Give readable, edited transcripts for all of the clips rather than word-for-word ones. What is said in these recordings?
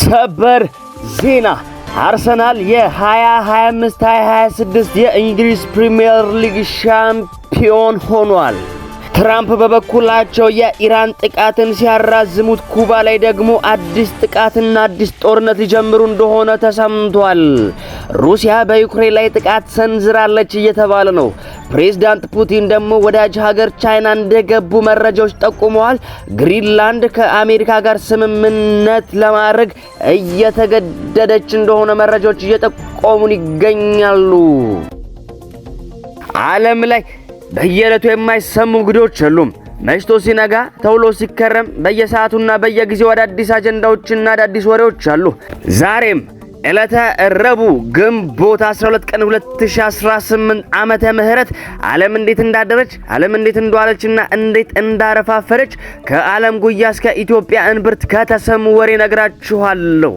ሰበር ዜና አርሰናል የ2025-2026 የእንግሊዝ ፕሪሚየር ሊግ ሻምፒዮን ሆኗል። ትራምፕ በበኩላቸው የኢራን ጥቃትን ሲያራዝሙት ኩባ ላይ ደግሞ አዲስ ጥቃትና አዲስ ጦርነት ሊጀምሩ እንደሆነ ተሰምቷል። ሩሲያ በዩክሬን ላይ ጥቃት ሰንዝራለች እየተባለ ነው። ፕሬዝዳንት ፑቲን ደግሞ ወዳጅ ሀገር ቻይና እንደገቡ መረጃዎች ጠቁመዋል። ግሪንላንድ ከአሜሪካ ጋር ስምምነት ለማድረግ እየተገደደች እንደሆነ መረጃዎች እየጠቆሙን ይገኛሉ። ዓለም ላይ በየዕለቱ የማይሰሙ እንግዶች የሉም። መሽቶ ሲነጋ ተውሎ ሲከረም በየሰዓቱና በየጊዜው አዳዲስ አጀንዳዎችና አዳዲስ ወሬዎች አሉ። ዛሬም ዕለተ ረቡዕ ግንቦት 12 ቀን 2018 ዓመተ ምህረት ዓለም እንዴት እንዳደረች ዓለም እንዴት እንደዋለችና እንዴት እንዳረፋፈረች ከዓለም ጉያ እስከ ኢትዮጵያ እንብርት ከተሰሙ ወሬ ነግራችኋለሁ።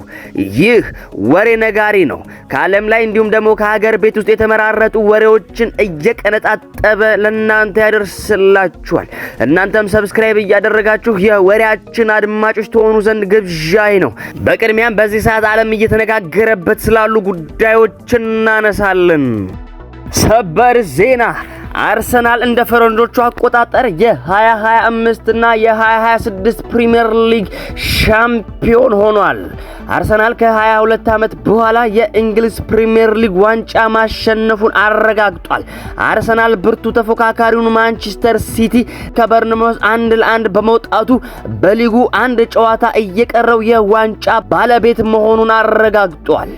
ይህ ወሬ ነጋሪ ነው። ከዓለም ላይ እንዲሁም ደግሞ ከሀገር ቤት ውስጥ የተመራረጡ ወሬዎችን እየቀነጣጠበ ለእናንተ ያደርስላችኋል። እናንተም ሰብስክራይብ እያደረጋችሁ የወሬያችን አድማጮች ትሆኑ ዘንድ ግብዣይ ነው። በቅድሚያም በዚህ ሰዓት ዓለም እየተነጋገረበት ስላሉ ጉዳዮች እናነሳለን። ሰበር ዜና አርሰናል እንደ ፈረንጆቹ አቆጣጠር የ2025 እና የ2026 ፕሪሚየር ሊግ ሻምፒዮን ሆኗል። አርሰናል ከ22 ዓመት በኋላ የእንግሊዝ ፕሪሚየር ሊግ ዋንጫ ማሸነፉን አረጋግጧል። አርሰናል ብርቱ ተፎካካሪውን ማንቸስተር ሲቲ ከበርንማውዝ 1-1 በመውጣቱ በሊጉ አንድ ጨዋታ እየቀረው የዋንጫ ባለቤት መሆኑን አረጋግጧል።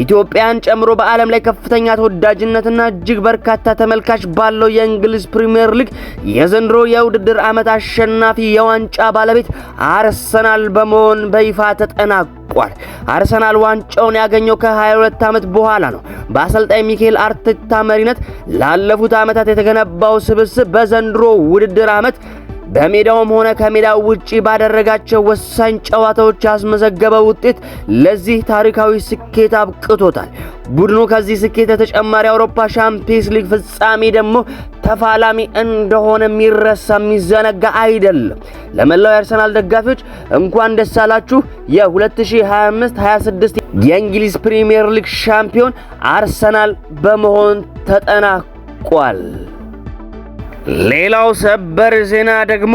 ኢትዮጵያን ጨምሮ በዓለም ላይ ከፍተኛ ተወዳጅነትና እጅግ በርካታ ተመልካች ባለው የእንግሊዝ ፕሪሚየር ሊግ የዘንድሮ የውድድር ዓመት አሸናፊ የዋንጫ ባለቤት አርሰናል በመሆን በይፋ ተጠናቋል። አርሰናል ዋንጫውን ያገኘው ከ22 ዓመት በኋላ ነው። በአሰልጣኝ ሚካኤል አርቴታ መሪነት ላለፉት ዓመታት የተገነባው ስብስብ በዘንድሮ ውድድር ዓመት በሜዳውም ሆነ ከሜዳው ውጪ ባደረጋቸው ወሳኝ ጨዋታዎች ያስመዘገበው ውጤት ለዚህ ታሪካዊ ስኬት አብቅቶታል። ቡድኑ ከዚህ ስኬት ተጨማሪ የአውሮፓ ሻምፒዮንስ ሊግ ፍጻሜ ደግሞ ተፋላሚ እንደሆነ የሚዘነጋ አይደለም። ለመላው የአርሰናል ደጋፊዎች እንኳን ደስ አላችሁ። የ2025-26 የእንግሊዝ ፕሪሚየር ሊግ ሻምፒዮን አርሰናል በመሆን ተጠናቋል። ሌላው ሰበር ዜና ደግሞ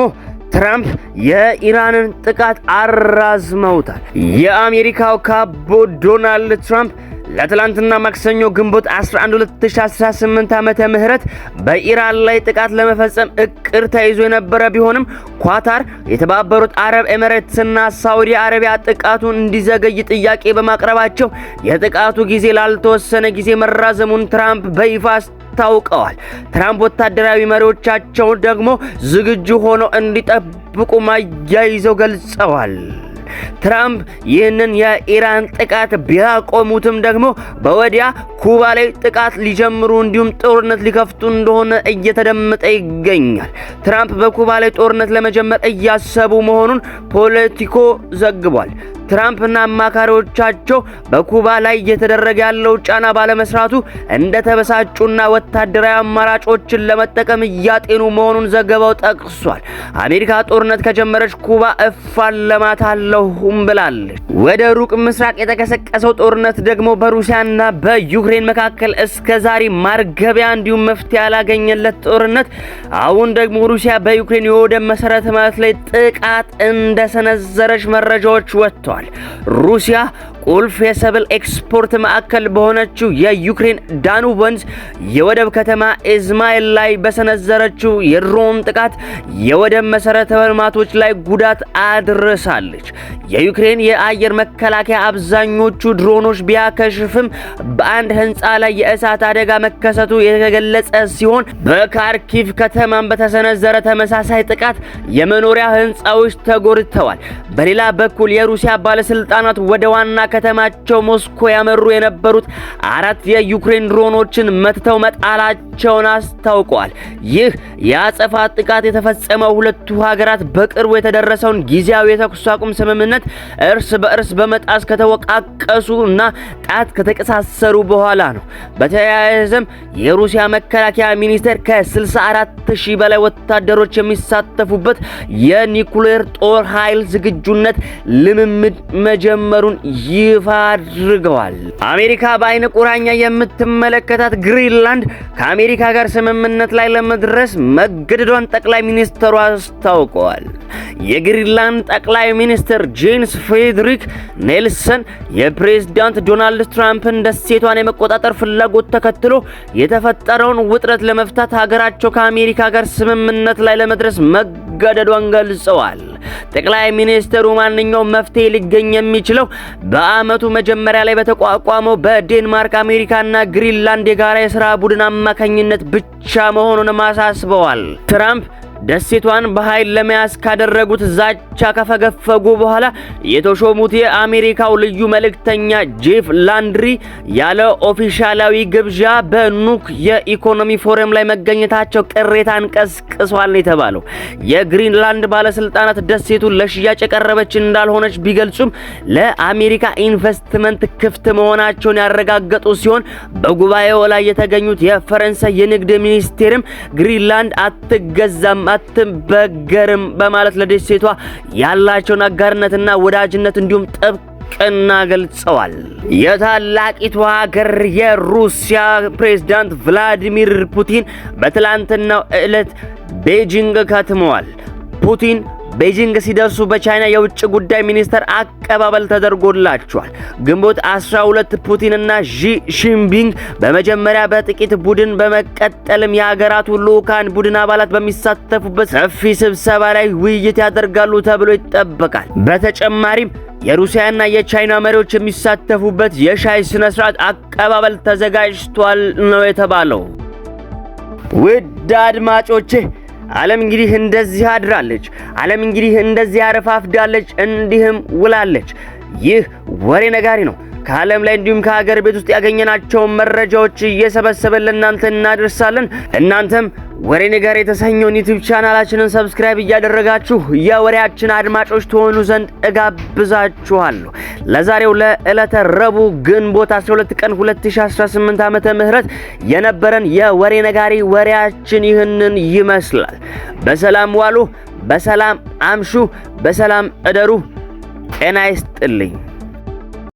ትራምፕ የኢራንን ጥቃት አራዝመውታል። የአሜሪካው ካቦ ዶናልድ ትራምፕ ለትላንትና ማክሰኞ ግንቦት 11 2018 ዓመተ ምህረት በኢራን ላይ ጥቃት ለመፈጸም እቅድ ተይዞ የነበረ ቢሆንም ኳታር፣ የተባበሩት አረብ ኤሚሬትስና ሳውዲ አረቢያ ጥቃቱን እንዲዘገይ ጥያቄ በማቅረባቸው የጥቃቱ ጊዜ ላልተወሰነ ጊዜ መራዘሙን ትራምፕ በይፋ ታውቀዋል። ትራምፕ ወታደራዊ መሪዎቻቸው ደግሞ ዝግጁ ሆነው እንዲጠብቁ ማያይዘው ገልጸዋል። ትራምፕ ይህንን የኢራን ጥቃት ቢያቆሙትም ደግሞ በወዲያ ኩባ ላይ ጥቃት ሊጀምሩ እንዲሁም ጦርነት ሊከፍቱ እንደሆነ እየተደመጠ ይገኛል። ትራምፕ በኩባ ላይ ጦርነት ለመጀመር እያሰቡ መሆኑን ፖለቲኮ ዘግቧል። ትራምፕና አማካሪዎቻቸው በኩባ ላይ እየተደረገ ያለው ጫና ባለመስራቱ እንደተበሳጩና ወታደራዊ አማራጮችን ለመጠቀም እያጤኑ መሆኑን ዘገባው ጠቅሷል። አሜሪካ ጦርነት ከጀመረች ኩባ እፋለማታለሁም ብላለች። ወደ ሩቅ ምስራቅ የተቀሰቀሰው ጦርነት ደግሞ በሩሲያና በዩክሬን መካከል እስከዛሬ ማርገቢያ እንዲሁም መፍትሄ ያላገኘለት ጦርነት አሁን ደግሞ ሩሲያ በዩክሬን የወደብ መሰረተ ልማት ላይ ጥቃት እንደሰነዘረች መረጃዎች ወጥተዋል። ሩሲያ ቁልፍ የሰብል ኤክስፖርት ማዕከል በሆነችው የዩክሬን ዳኑብ ወንዝ የወደብ ከተማ ኢዝማይል ላይ በሰነዘረችው የድሮን ጥቃት የወደብ መሰረተ ልማቶች ላይ ጉዳት አድርሳለች። የዩክሬን የአየር መከላከያ አብዛኞቹ ድሮኖች ቢያከሽፍም በአንድ ህንፃ ላይ የእሳት አደጋ መከሰቱ የተገለጸ ሲሆን በካርኪቭ ከተማም በተሰነዘረ ተመሳሳይ ጥቃት የመኖሪያ ህንፃዎች ተጎድተዋል። በሌላ በኩል የሩሲያ ባለስልጣናት ወደ ዋና ከተማቸው ሞስኮ ያመሩ የነበሩት 4 የዩክሬን ድሮኖችን መትተው መጣላቸውን አስታውቀዋል። ይህ የአጸፋ ጥቃት የተፈጸመው ሁለቱ ሀገራት በቅርቡ የተደረሰውን ጊዜያዊ የተኩስ አቁም ስምምነት እርስ በእርስ በመጣስ ከተወቃቀሱና ጣት ከተቀሳሰሩ በኋላ ነው። በተያያዘም የሩሲያ መከላከያ ሚኒስቴር ከ64000 በላይ ወታደሮች የሚሳተፉበት የኒኩሌር ጦር ኃይል ዝግጁነት ልምምድ መጀመሩን ይፋ አድርገዋል። አሜሪካ በአይነ ቁራኛ የምትመለከታት ግሪንላንድ ከአሜሪካ ጋር ስምምነት ላይ ለመድረስ መገደዷን ጠቅላይ ሚኒስትሩ አስታውቀዋል። የግሪንላንድ ጠቅላይ ሚኒስትር ጄንስ ፍሬድሪክ ኔልሰን የፕሬዝዳንት ዶናልድ ትራምፕን ደሴቷን የመቆጣጠር ፍላጎት ተከትሎ የተፈጠረውን ውጥረት ለመፍታት ሀገራቸው ከአሜሪካ ጋር ስምምነት ላይ ለመድረስ መገደዷን ገልጸዋል። ጠቅላይ ሚኒስትሩ ማንኛውም መፍትሄ ሊገኝ የሚችለው በአመቱ መጀመሪያ ላይ በተቋቋመው በዴንማርክ አሜሪካና ግሪንላንድ የጋራ የሥራ ቡድን አማካኝነት ብቻ መሆኑን አሳስበዋል። ትራምፕ ደሴቷን በኃይል ለመያዝ ካደረጉት ዛቻ ከፈገፈጉ በኋላ የተሾሙት የአሜሪካው ልዩ መልእክተኛ ጄፍ ላንድሪ ያለ ኦፊሻላዊ ግብዣ በኑክ የኢኮኖሚ ፎረም ላይ መገኘታቸው ቅሬታን ቀስቅሷል የተባለው የግሪንላንድ ባለስልጣናት ደሴቱን ለሽያጭ የቀረበች እንዳልሆነች ቢገልጹም ለአሜሪካ ኢንቨስትመንት ክፍት መሆናቸውን ያረጋገጡ ሲሆን በጉባኤው ላይ የተገኙት የፈረንሳይ የንግድ ሚኒስቴርም ግሪንላንድ አትገዛም አትበገርም በማለት ለደሴቷ ያላቸውን አጋርነትና ወዳጅነት እንዲሁም ጥብቅና ገልጸዋል። የታላቂቷ ሀገር የሩሲያ ፕሬዝዳንት ቭላዲሚር ፑቲን በትላንትናው ዕለት ቤጂንግ ከትመዋል። ፑቲን ቤጂንግ ሲደርሱ በቻይና የውጭ ጉዳይ ሚኒስተር አቀባበል ተደርጎላቸዋል። ግንቦት 12 ፑቲንና ዢ ጂንፒንግ በመጀመሪያ በጥቂት ቡድን በመቀጠልም የሀገራቱ ልዑካን ቡድን አባላት በሚሳተፉበት ሰፊ ስብሰባ ላይ ውይይት ያደርጋሉ ተብሎ ይጠበቃል። በተጨማሪም የሩሲያና የቻይና መሪዎች የሚሳተፉበት የሻይ ስነ ስርዓት አቀባበል ተዘጋጅቷል ነው የተባለው። ውድ አድማጮቼ ዓለም እንግዲህ እንደዚህ አድራለች። ዓለም እንግዲህ እንደዚህ አረፋፍዳለች፣ እንዲህም ውላለች። ይህ ወሬ ነጋሪ ነው። ከዓለም ላይ እንዲሁም ከሀገር ቤት ውስጥ ያገኘናቸው መረጃዎች እየሰበሰበን ለእናንተ እናደርሳለን። እናንተም ወሬ ነጋሪ የተሰኘውን ዩቲዩብ ቻናላችንን ሰብስክራይብ እያደረጋችሁ የወሬያችን አድማጮች ትሆኑ ዘንድ እጋብዛችኋለሁ። ለዛሬው ለዕለተ ረቡዕ ግንቦት 12 ቀን 2018 ዓመተ ምህረት የነበረን የወሬ ነጋሪ ወሬያችን ይህንን ይመስላል። በሰላም ዋሉ፣ በሰላም አምሹ፣ በሰላም እደሩ። ጤና ይስጥልኝ።